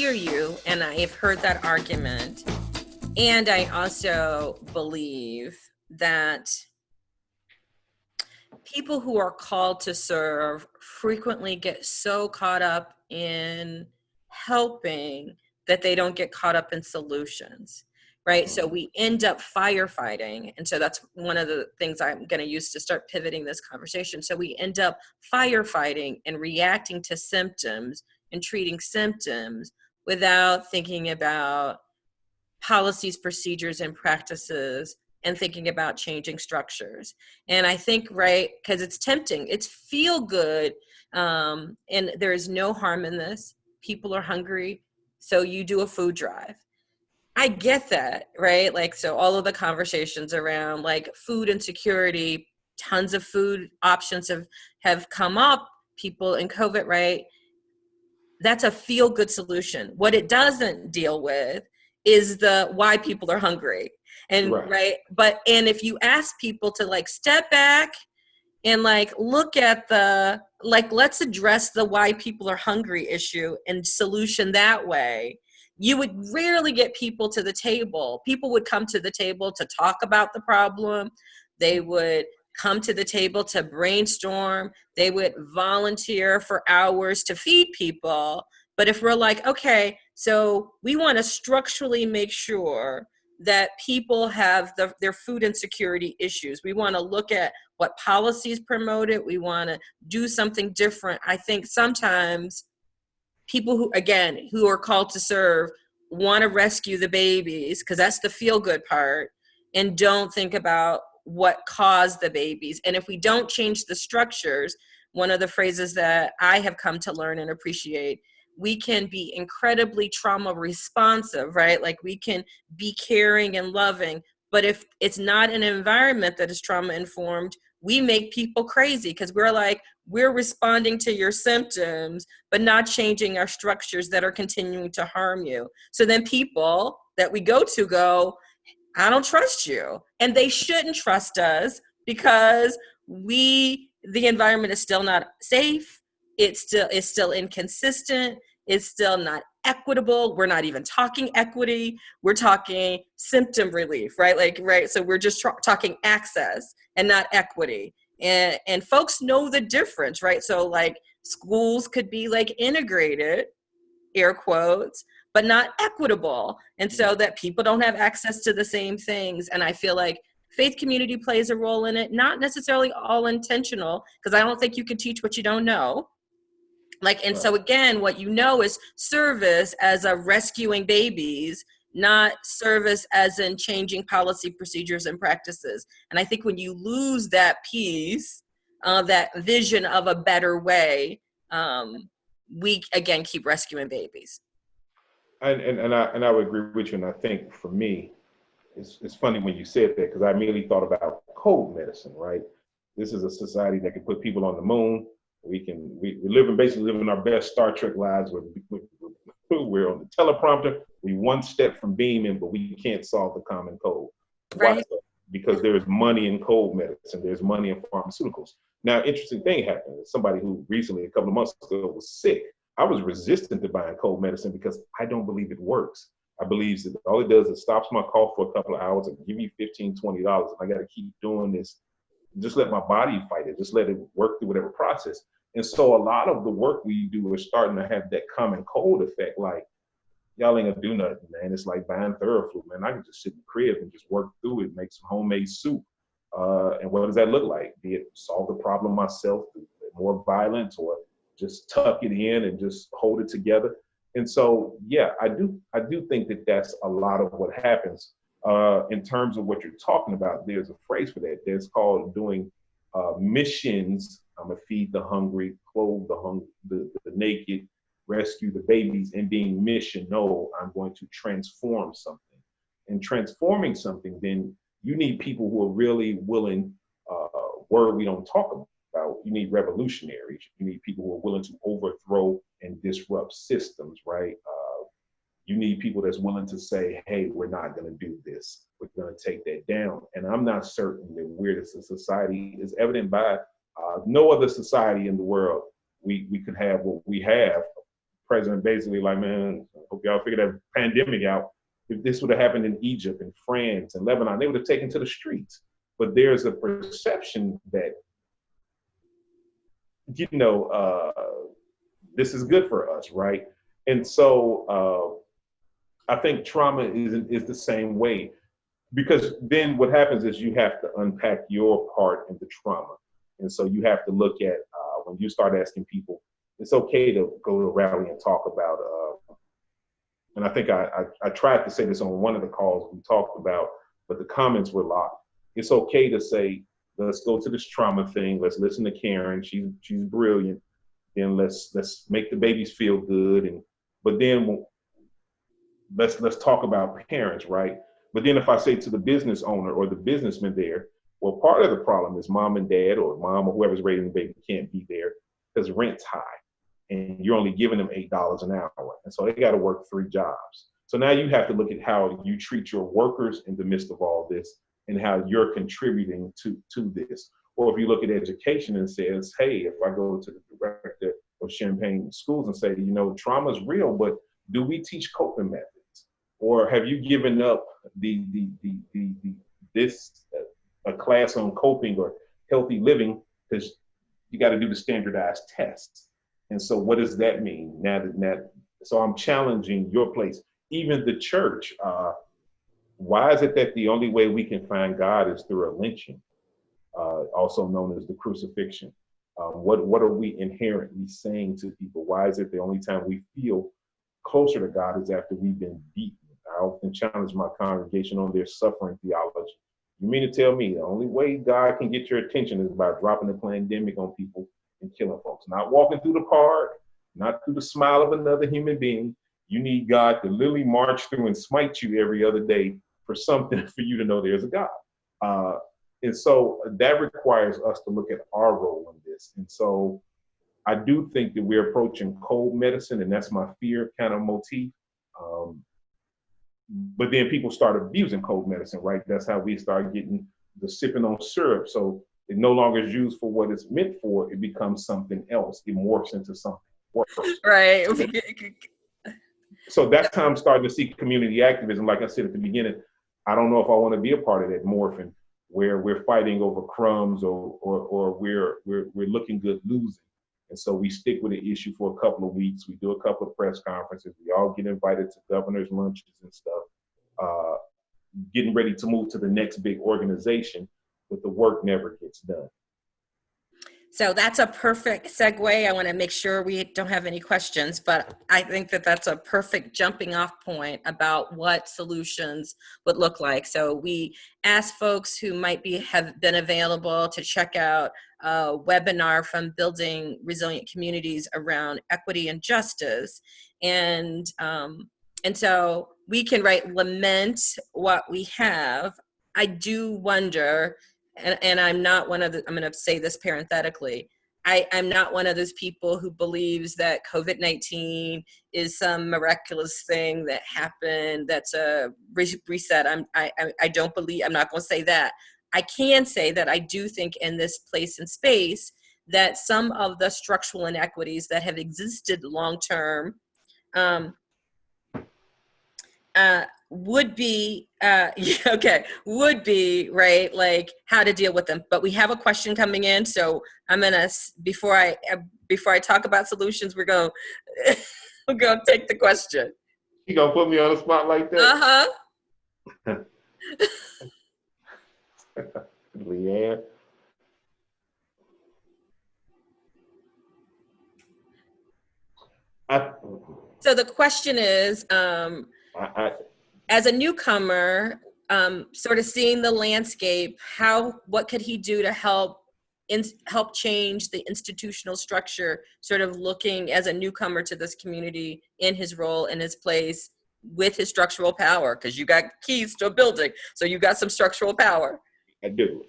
hear you, and I've heard that argument. And I also believe that people who are called to serve frequently get so caught up in helping that they don't get caught up in solutions, right? So we end up firefighting. And so that's one of the things I'm going to use to start pivoting this conversation. So we end up firefighting and reacting to symptoms and treating symptoms without thinking about policies, procedures, and practices, and thinking about changing structures. And I think, right, because it's tempting, it's feel good, and there is no harm in this. People are hungry, so you do a food drive. I get that, right? Like, so all of the conversations around like food insecurity, tons of food options have come up, people in COVID, right? That's a feel good solution. What it doesn't deal with is the why people are hungry. And right. But, and if you ask people to like step back and like look at the, like, let's address the why people are hungry issue and solution that way, you would rarely get people to the table. People would come to the table to talk about the problem. They would come to the table to brainstorm. They would volunteer for hours to feed people. But if we're like, okay, so we want to structurally make sure that people have their food insecurity issues. We want to look at what policies promote it. We want to do something different. I think sometimes people who, again, who are called to serve want to rescue the babies because that's the feel good part, and don't think about what caused the babies. And if we don't change the structures, one of the phrases that I have come to learn and appreciate, we can be incredibly trauma responsive, right? Like we can be caring and loving, but if it's not an environment that is trauma informed, we make people crazy because we're like, we're responding to your symptoms, but not changing our structures that are continuing to harm you. So then people that we go to go, I don't trust you. And they shouldn't trust us because the environment is still not safe. It's still inconsistent. It's still not equitable. We're not even talking equity. We're talking symptom relief, right? Like, right. So we're just talking access and not equity. And folks know the difference, right? So like schools could be like integrated, air quotes, but not equitable. And so that people don't have access to the same things. And I feel like faith community plays a role in it, not necessarily all intentional, because I don't think you can teach what you don't know. Like, and so again, what you know is service as a rescuing babies, not service as in changing policy, procedures, and practices. And I think when you lose that piece, that vision of a better way, we again keep rescuing babies. And I would agree with you. And I think for me, it's funny when you said that because I immediately thought about cold medicine, right? This is a society that can put people on the moon. We're basically living our best Star Trek lives. We're on the teleprompter. We one step from beaming, but we can't solve the common cold. Right. Because there is money in cold medicine. There's money in pharmaceuticals. Now, interesting thing happened. Somebody who recently, a couple of months ago, was sick. I was resistant to buying cold medicine because I don't believe it works. I believe that all it does is stops my cough for a couple of hours and give me $15, $20. And I got to keep doing this. Just let my body fight it. Just let it work through whatever process. And so a lot of the work we do is starting to have that common cold effect. Like, y'all ain't gonna do nothing, man. It's like buying Theraflu, man. I can just sit in the crib and just work through it, make some homemade soup. And what does that look like? Be it solve the problem myself, more violence, or just tuck it in and just hold it together. And so, yeah, I do think that that's a lot of what happens. In terms of what you're talking about, there's a phrase for that. There's called doing missions. I'm gonna feed the hungry, clothe the naked, rescue the babies, and being missional, I'm going to transform something. And transforming something, then you need people who are really willing, word we don't talk about, you need revolutionaries. You need people who are willing to overthrow and disrupt systems, right? You need people that's willing to say, hey, we're not gonna do this. We're gonna take that down. And I'm not certain that we're as a society is evident by no other society in the world. We could have what we have president basically like, man, I hope y'all figure that pandemic out. If this would have happened in Egypt and France and Lebanon, they would have taken to the streets. But there's a perception that, this is good for us, right? And so I think trauma is the same way, because then what happens is you have to unpack your part in the trauma. And so you have to look at when you start asking people, it's okay to go to a rally and talk about, and I think I tried to say this on one of the calls we talked about, but the comments were locked. It's okay to say, let's go to this trauma thing. Let's listen to Karen. She's brilliant. Then let's make the babies feel good. But then let's talk about parents, right? But then if I say to the business owner or the businessman there, well, part of the problem is mom and dad or mom or whoever's raising the baby can't be there because rent's high and you're only giving them $8 an hour. And so they got to work 3 jobs. So now you have to look at how you treat your workers in the midst of all this and how you're contributing to this. Or if you look at education and says, hey, if I go to the director of Champaign Schools and say, trauma is real, but do we teach coping methods? Or have you given up a class on coping or healthy living because you got to do the standardized tests? And so what does that mean? So I'm challenging your place, even the church. Why is it that the only way we can find God is through a lynching, also known as the crucifixion? What are we inherently saying to people? Why is it the only time we feel closer to God is after we've been beaten? I often challenge my congregation on their suffering theology. You mean to tell me the only way God can get your attention is by dropping the pandemic on people and killing folks? Not walking through the park, not through the smile of another human being. You need God to literally march through and smite you every other day for something for you to know there's a God. And so that requires us to look at our role in this. And so I do think that we're approaching cold medicine, and that's my fear kind of motif. But then people start abusing cold medicine, right? That's how we start getting the sipping on syrup. So it no longer is used for what it's meant for. It becomes something else. It morphs into something worse. Right. So that's how I'm starting to see community activism. Like I said at the beginning, I don't know if I want to be a part of that morphing where we're fighting over crumbs or we're looking good losing. And so we stick with the issue for a couple of weeks. We do a couple of press conferences. We all get invited to governors' lunches and stuff, getting ready to move to the next big organization, but the work never gets done. So that's a perfect segue. I want to make sure we don't have any questions, but I think that that's a perfect jumping off point about what solutions would look like. So we asked folks who might have been available to check out a webinar from Building Resilient Communities around equity and justice. And so we can lament what we have. I do wonder, and I'm not one of the, I'm going to say this parenthetically, I'm not one of those people who believes that COVID-19 is some miraculous thing that happened, that's a reset. I don't believe, I'm not going to say that. I can say that I do think in this place and space that some of the structural inequities that have existed long-term would be right, like how to deal with them. But we have a question coming in, so I'm gonna, before I talk about solutions, we're gonna take the question. You gonna put me on the spot like that? Leanne. So the question is, as a newcomer, sort of seeing the landscape, what could he do to help change the institutional structure, sort of looking as a newcomer to this community in his role, in his place, with his structural power? Because you got keys to a building, so you got some structural power. I do.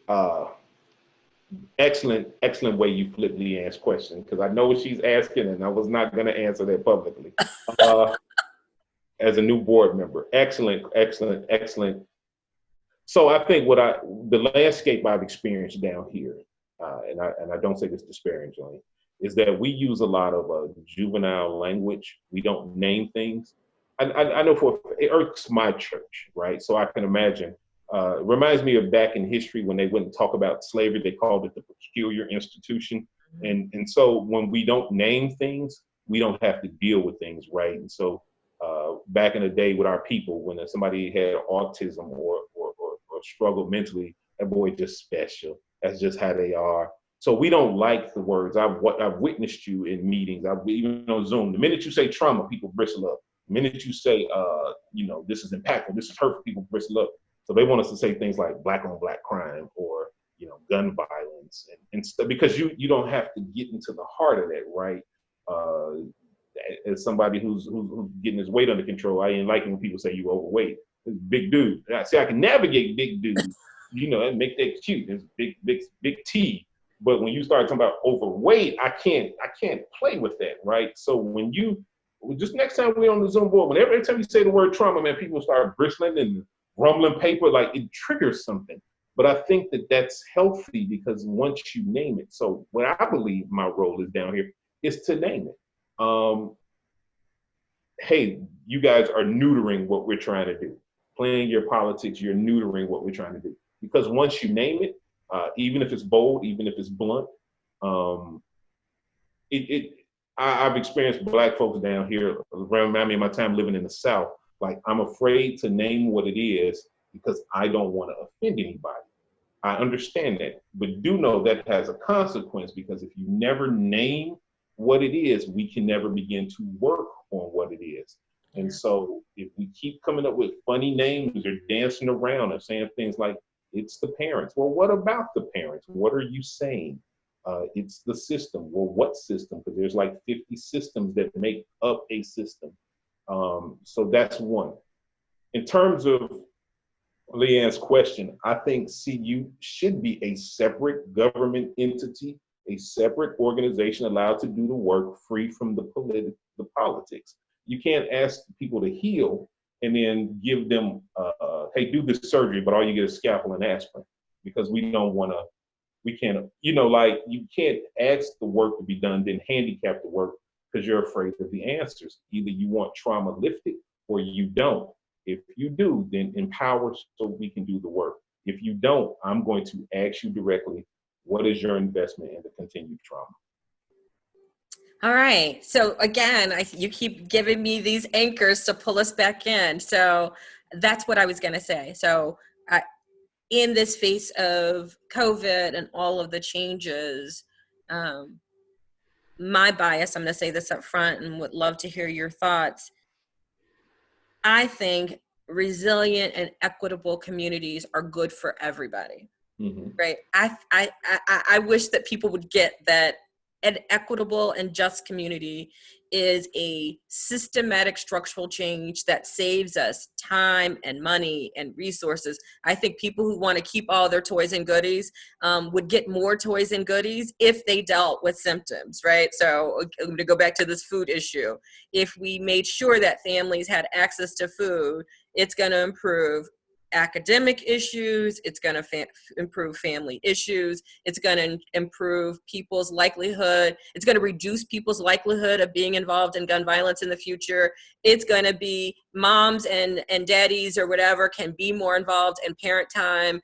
Excellent way you flipped Leanne's question, because I know what she's asking, and I was not going to answer that publicly. As a new board member, excellent. So I think the landscape I've experienced down here, and I don't say this disparagingly, is that we use a lot of juvenile language. We don't name things. I know it irks my church, right? So I can imagine. It reminds me of back in history when they wouldn't talk about slavery, they called it the peculiar institution. And so when we don't name things, we don't have to deal with things, right? And so back in the day with our people, when somebody had autism or struggled mentally, that boy just special. That's just how they are. So we don't like the words. I've witnessed you in meetings. I've even on Zoom. The minute you say trauma, people bristle up. The minute you say, this is impactful, this is hurtful, people bristle up. So they want us to say things like black on black crime or gun violence and stuff, because you don't have to get into the heart of that, right? As somebody who's getting his weight under control, I ain't liking when people say you're overweight. It's big dude. I can navigate big dudes, and make that cute. It's big T. But when you start talking about overweight, I can't play with that, right? So when just next time we're on the Zoom board, every time you say the word trauma, man, people start bristling and rumbling paper, like it triggers something. But I think that that's healthy because once you name it, so what I believe my role is down here is to name it. Hey, you guys are neutering what we're trying to do. Playing your politics, you're neutering what we're trying to do. Because once you name it, even if it's bold, even if it's blunt, I've experienced Black folks down here, remind me of my time living in the South. Like, I'm afraid to name what it is because I don't want to offend anybody. I understand that, but do know that has a consequence, because if you never name what it is, we can never begin to work on what it is. And so if we keep coming up with funny names or dancing around and saying things like, it's the parents. Well, what about the parents? What are you saying? It's the system. Well, what system? Because there's like 50 systems that make up a system. So that's one. In terms of Leanne's question, I think CU should be a separate government entity, a separate organization allowed to do the work free from the politics. You can't ask people to heal and then give them, hey, do this surgery, but all you get is scalpel and aspirin, because we don't want to, we can't, you can't ask the work to be done, then handicap the work because you're afraid of the answers. Either you want trauma lifted or you don't. If you do, then empower so we can do the work. If you don't, I'm going to ask you directly, what is your investment in the continued trauma? All right. So again, you keep giving me these anchors to pull us back in. So that's what I was going to say. So in this face of COVID and all of the changes, my bias, I'm going to say this up front and would love to hear your thoughts. I think resilient and equitable communities are good for everybody, right? I wish that people would get that an equitable and just community is a systematic structural change that saves us time and money and resources. I think people who want to keep all their toys and goodies would get more toys and goodies if they dealt with symptoms, right? So to go back to this food issue, if we made sure that families had access to food, it's going to improve academic issues, it's going to improve family issues, it's going to improve people's likelihood, it's going to reduce people's likelihood of being involved in gun violence in the future. It's going to be moms and daddies or whatever can be more involved in parent time,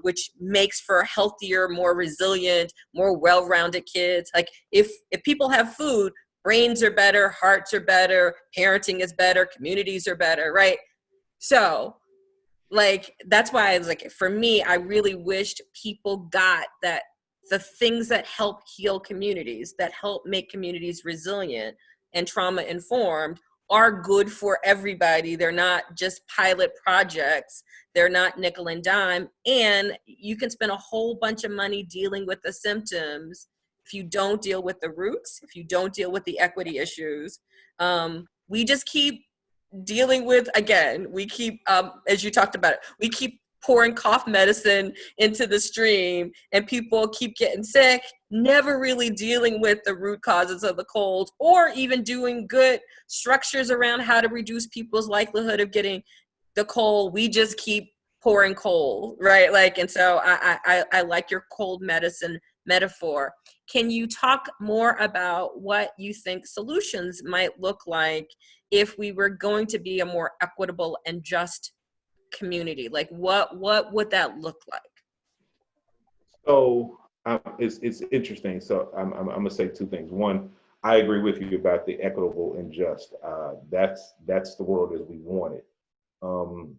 which makes for healthier, more resilient, more well-rounded kids. Like if people have food, brains are better, hearts are better, parenting is better, communities are better, right? So that's why I was like, for me, I really wished people got that the things that help heal communities, that help make communities resilient and trauma informed, are good for everybody. They're not just pilot projects. They're not nickel and dime. And you can spend a whole bunch of money dealing with the symptoms if you don't deal with the roots, if you don't deal with the equity issues. We just keep dealing with, again, we keep, as you talked about it, we keep pouring cough medicine into the stream and people keep getting sick, never really dealing with the root causes of the cold or even doing good structures around how to reduce people's likelihood of getting the cold. We just keep pouring cold, right? And so I like your cold medicine metaphor. Can you talk more about what you think solutions might look like if we were going to be a more equitable and just community? Like what would that look like? So it's interesting. So I'm gonna say two things. One, I agree with you about the equitable and just. That's the world as we want it. Um,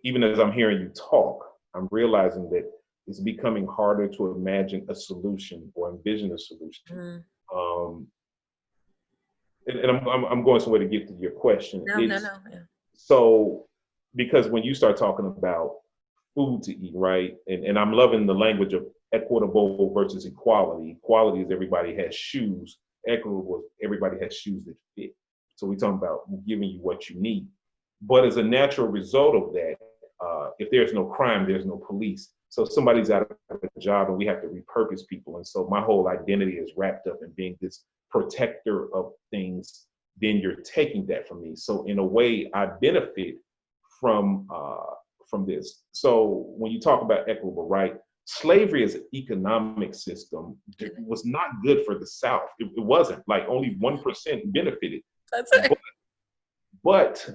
Even as I'm hearing you talk, I'm realizing that it's becoming harder to imagine a solution or envision a solution. Mm. Um, and I'm going somewhere to get to your question. No. Yeah. So because when you start talking about food to eat, right? And I'm loving the language of equitable versus equality. Equality is everybody has shoes. Equitable is everybody has shoes that fit. So we're talking about giving you what you need. But as a natural result of that, if there's no crime, there's no police. So somebody's out of a job and we have to repurpose people. And so my whole identity is wrapped up in being this protector of things. Then you're taking that from me. So in a way, I benefit from this. So when you talk about equitable, right? Slavery as an economic system was not good for the South. It wasn't. Like only 1% benefited. That's it. But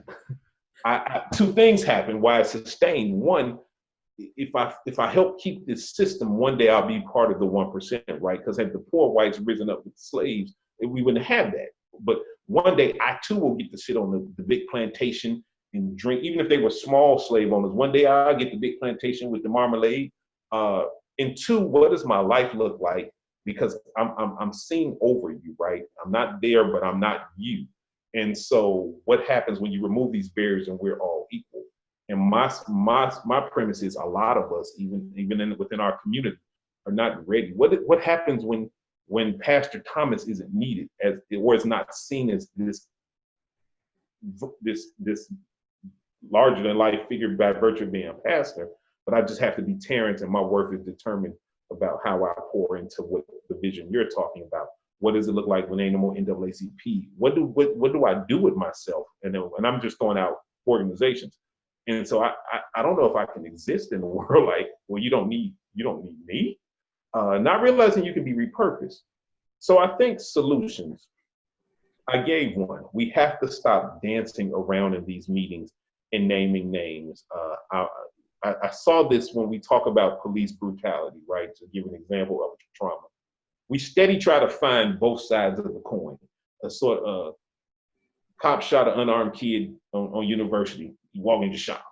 two things happen why it's sustained. One, if I help keep this system, one day I'll be part of the 1%, right? Because had the poor whites risen up with slaves, we wouldn't have that. But one day I too will get to sit on the big plantation and drink, even if they were small slave owners. One day I'll get the big plantation with the marmalade. And two, what does my life look like? Because I'm seeing over you, right? I'm not there, but I'm not you. And so what happens when you remove these barriers and we're all equal? And my premise is a lot of us, even within our community, are not ready. What happens when Pastor Thomas isn't needed or is not seen as this larger than life figure by virtue of being a pastor, but I just have to be Terrance and my worth is determined about how I pour into what the vision you're talking about. What does it look like when ain't no more NAACP? What do I do with myself? And I'm just throwing out organizations. And so I don't know if I can exist in a world like, well, you don't need me. Not realizing you can be repurposed. So I think solutions. I gave one. We have to stop dancing around in these meetings and naming names. I saw this when we talk about police brutality, right? To give an example of trauma. We steady try to find both sides of the coin. A sort of cop shot an unarmed kid on university. He walked into shop.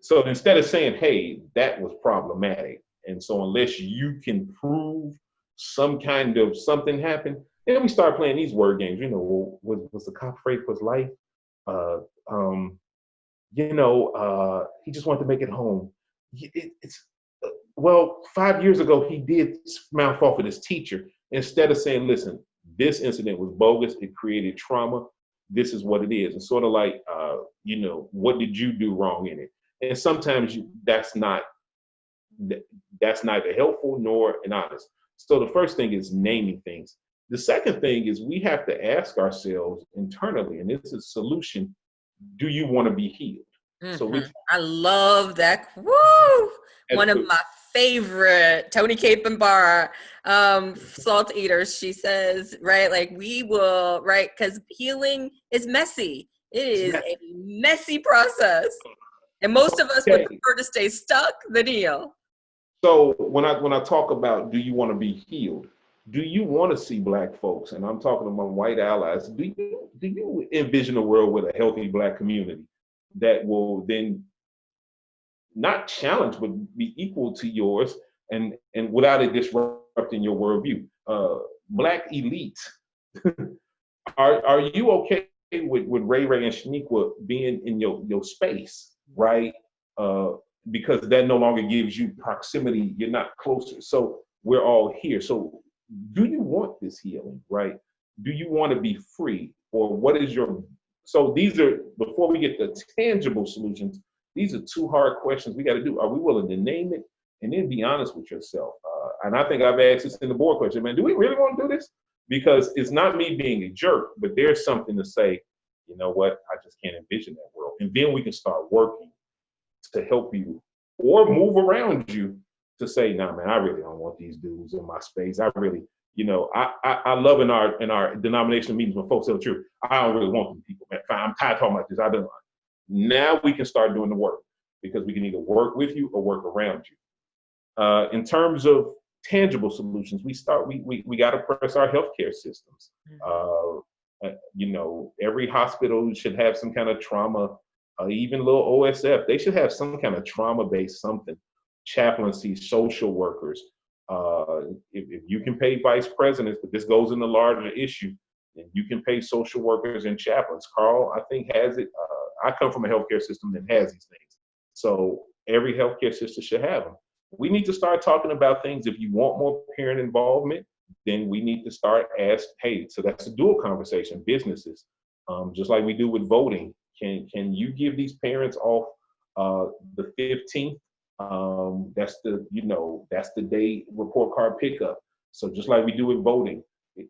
So instead of saying, hey, that was problematic, and so unless you can prove some kind of something happened, then we start playing these word games. You know, was the cop afraid for his life? He just wanted to make it home. Well, 5 years ago, he did mouth off at his teacher. Instead of saying, listen, this incident was bogus. It created trauma. This is what it is. And sort of like, what did you do wrong in it? And sometimes that's neither helpful nor an honest. So the first thing is naming things. The second thing is we have to ask ourselves internally, and this is a solution, do you want to be healed? Mm-hmm. So I love that. Woo! One of my favorite Tony Capenbar salt eaters. She says, right, like we will, right, because healing is messy. It is a messy process. And most of us would prefer to stay stuck than heal. So when I talk about do you want to be healed, do you want to see Black folks, and I'm talking to my white allies, do you envision a world with a healthy Black community that will then not challenge but be equal to yours and without it disrupting your worldview? Black elites, are you okay with Ray Ray and Shaniqua being in your space, right? Because that no longer gives you proximity, you're not closer. So we're all here. So do you want this healing, right? Do you want to be free? Or what is so these are, before we get the tangible solutions, these are two hard questions we got to do. Are we willing to name it? And then be honest with yourself. And I think I've asked this in the board question, man, do we really want to do this? Because it's not me being a jerk, but there's something to say, you know what, I just can't envision that world. And then we can start working to help you or move around you to say, nah, man, I really don't want these dudes in my space. I really, I love in our denominational meetings when folks tell the truth. I don't really want them people, man. Fine, I'm tired of talking about this. I don't. Now we can start doing the work because we can either work with you or work around you. In terms of tangible solutions, we got to press our healthcare systems. Every hospital should have some kind of trauma, even little OSF. They should have some kind of trauma-based something. Chaplaincy, social workers. If you can pay vice presidents, but this goes in the larger issue, then you can pay social workers and chaplains. Carl, I think, has it. I come from a healthcare system that has these things. So every healthcare system should have them. We need to start talking about things. If you want more parent involvement, then we need to start hey, so that's a dual conversation. Businesses, just like we do with voting, can you give these parents off the 15th? That's the day report card pickup. So just like we do with voting,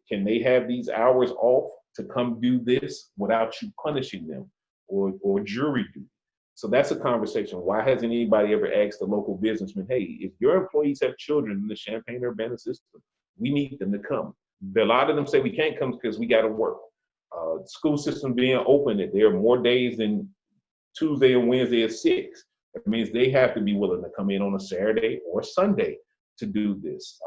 can they have these hours off to come do this without you punishing them or jury duty? So that's a conversation. Why hasn't anybody ever asked the local businessman, hey, if your employees have children in the Champaign-Urbana system, we need them to come. A lot of them say we can't come because we got to work. School system being open, that there are more days than Tuesday and Wednesday at 6. That means they have to be willing to come in on a Saturday or Sunday to do this.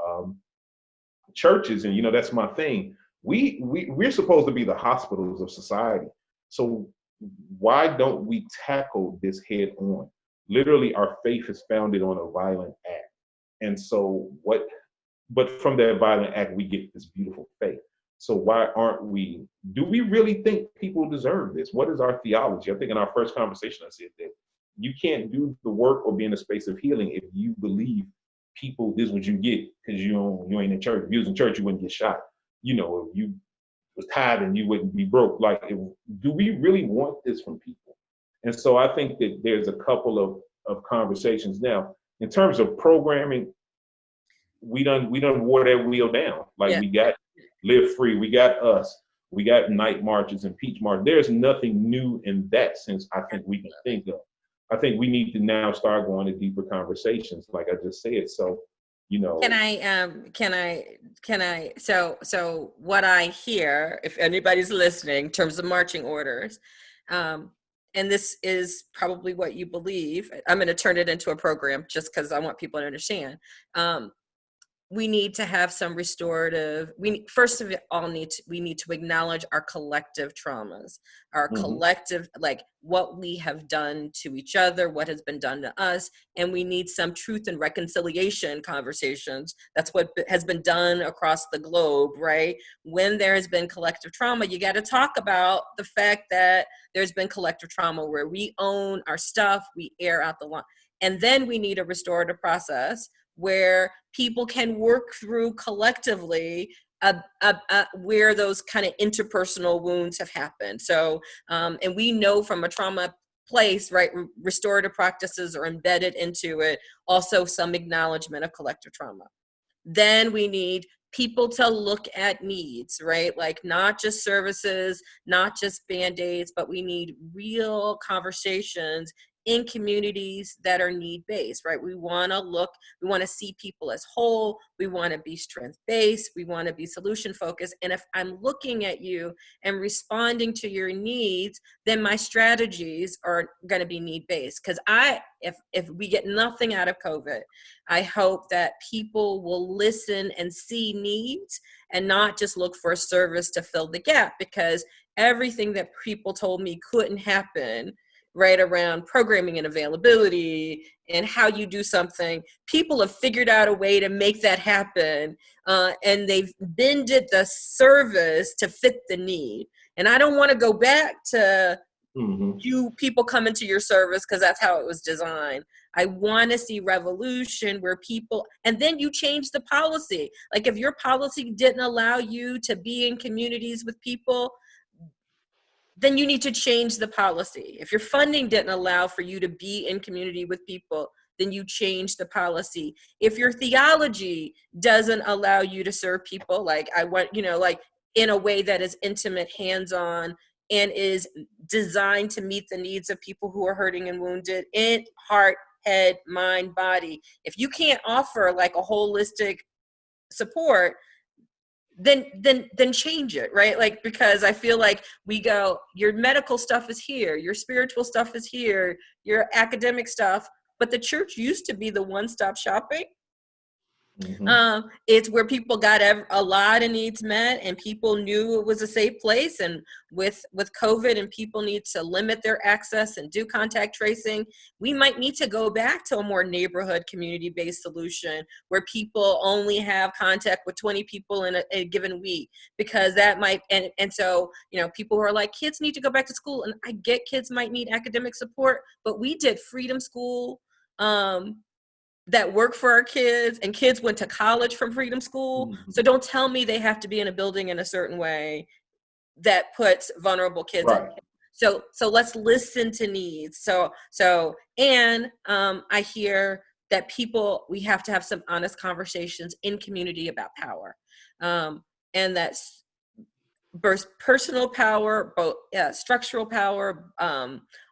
Churches, and that's my thing. We're supposed to be the hospitals of society. So why don't we tackle this head on? Literally, our faith is founded on a violent act. And so but from that violent act, we get this beautiful faith. So why do we really think people deserve this? What is our theology? I think in our first conversation, I said that you can't do the work or be in a space of healing if you believe people, this is what you get because you ain't in church. If you was in church, you wouldn't get shot. If you was tired and you wouldn't be broke. Do we really want this from people? And so I think that there's a couple of conversations now. In terms of programming, we done wore that wheel down. We got Live Free, we got us, we got night marches and peach march. There's nothing new in that sense I think we can think of. I think we need to now start going to deeper conversations, like I just said. So, Can I, so what I hear, if anybody's listening, in terms of marching orders, and this is probably what you believe, I'm going to turn it into a program just because I want people to understand. We need to have some restorative. We need to acknowledge our collective traumas, our collective, like what we have done to each other, what has been done to us, and we need some truth and reconciliation conversations. That's what has been done across the globe, right? When there has been collective trauma, you got to talk about the fact that there's been collective trauma where we own our stuff, we air out the line, and then we need a restorative process where people can work through collectively where those kind of interpersonal wounds have happened. So, and we know from a trauma place, right, restorative practices are embedded into it, also some acknowledgement of collective trauma. Then we need people to look at needs, right? Like not just services, not just Band-Aids, but we need real conversations in communities that are need-based, right? We want to see people as whole. We want to be strength-based. We want to be solution-focused. And if I'm looking at you and responding to your needs, then my strategies are going to be need-based. Because if we get nothing out of COVID, I hope that people will listen and see needs and not just look for a service to fill the gap, because everything that people told me couldn't happen right around programming and availability and how you do something, people have figured out a way to make that happen, and they've bended the service to fit the need. And I don't want to go back to you people come into your service because that's how it was designed. I want to see revolution where people, and then you change the policy. Like if your policy didn't allow you to be in communities with people, then you need to change the policy. If your funding didn't allow for you to be in community with people, then you change the policy. If your theology doesn't allow you to serve people, like I want, like in a way that is intimate, hands-on, and is designed to meet the needs of people who are hurting and wounded in heart, head, mind, body. If you can't offer like a holistic support, then change it, right? Like, because I feel like we go, your medical stuff is here, your spiritual stuff is here, your academic stuff, but the church used to be the one-stop shopping. It's where people got a lot of needs met, and people knew it was a safe place. And with COVID, and people need to limit their access and do contact tracing, we might need to go back to a more neighborhood, community-based solution where people only have contact with 20 people in a given week, because that might, and so, you know, people who are like, kids need to go back to school, and I get kids might need academic support, but we did Freedom School, that work for our kids, and kids went to college from Freedom School. So don't tell me they have to be in a building in a certain way that puts vulnerable kids in. So let's listen to needs. And I hear that we have to have some honest conversations in community about power. And that's personal power, both structural power,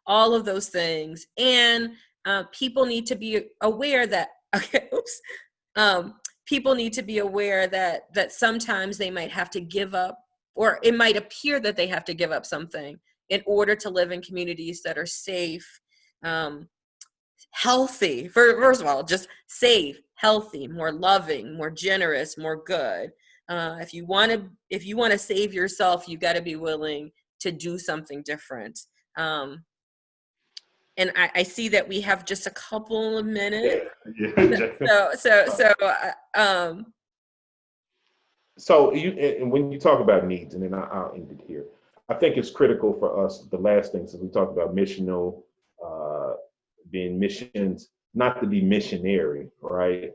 all of those things. And people need to be aware that, people need to be aware that sometimes they might have to give up, or it might appear that they have to give up something in order to live in communities that are safe, healthy, first of all, just safe, healthy, more loving, more generous, more good. If you want to save yourself, you got to be willing to do something different. And I see that we have just a couple of minutes. So and when you talk about needs, and then I'll end it here, I think it's critical for us, the last thing, since we talked about missional, being missions, not to be missionary, right?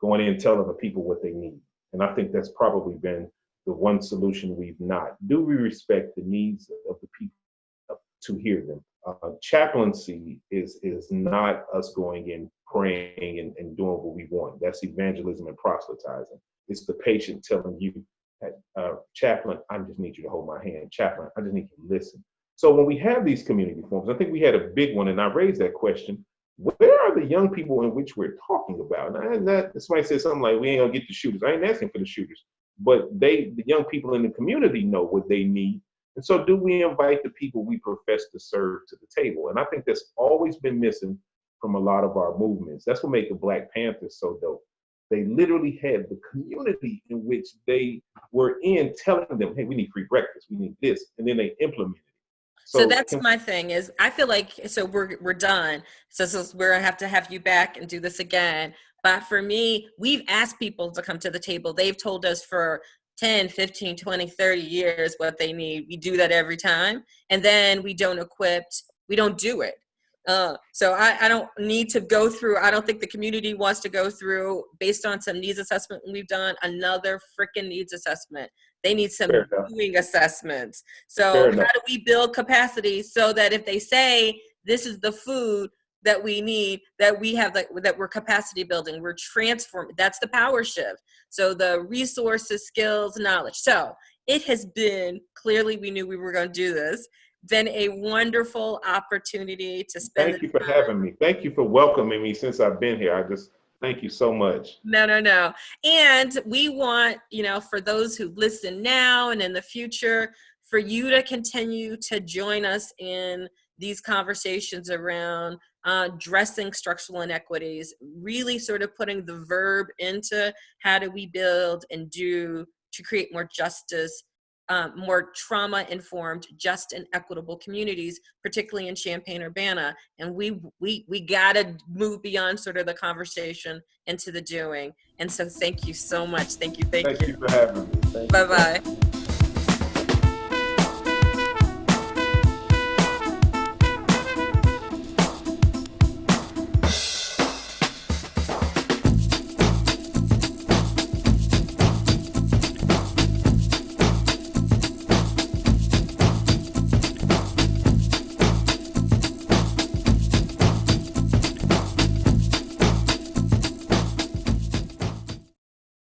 Going in and telling the people what they need. And I think that's probably been the one solution we've not. Do we respect the needs of the people to hear them? Chaplaincy is not us going in praying and doing what we want. That's evangelism and proselytizing. It's the patient telling you, chaplain, I just need you to hold my hand. Chaplain, I just need you to listen. So when we have these community forums, I think we had a big one, and I raised that question: where are the young people in which we're talking about? And somebody said something like, we ain't gonna get the shooters. I ain't asking for the shooters, but the young people in the community know what they need. And so do we invite the people we profess to serve to the table? And I think that's always been missing from a lot of our movements. That's what made the Black Panthers so dope. They literally had the community in which they were in telling them, hey, we need free breakfast, we need this, and then they implemented it. So that's my thing is, I feel like, so we're done. So we're gonna have to have you back and do this again. But for me, we've asked people to come to the table. They've told us for 10, 15, 20, 30 years what they need. We do that every time. And then we don't do it. So I don't need to go through, I don't think the community wants to go through, based on some needs assessment we've done, another freaking needs assessment. They need some doing assessments. So how do we build capacity so that if they say this is the food that we need, that we have, that we're capacity building, we're transforming. That's the power shift. So the resources, skills, knowledge. So it has been, clearly we knew we were going to do this, been a wonderful opportunity to spend. Thank you for having me. Thank you for welcoming me since I've been here. Thank you so much. No. And we want, for those who listen now and in the future, for you to continue to join us in these conversations around addressing structural inequities, really sort of putting the verb into how do we build and do to create more justice, more trauma-informed, just and equitable communities, particularly in Champaign-Urbana. And we gotta move beyond sort of the conversation into the doing. And so thank you so much. Thank you. Thank you for having me. Bye-bye.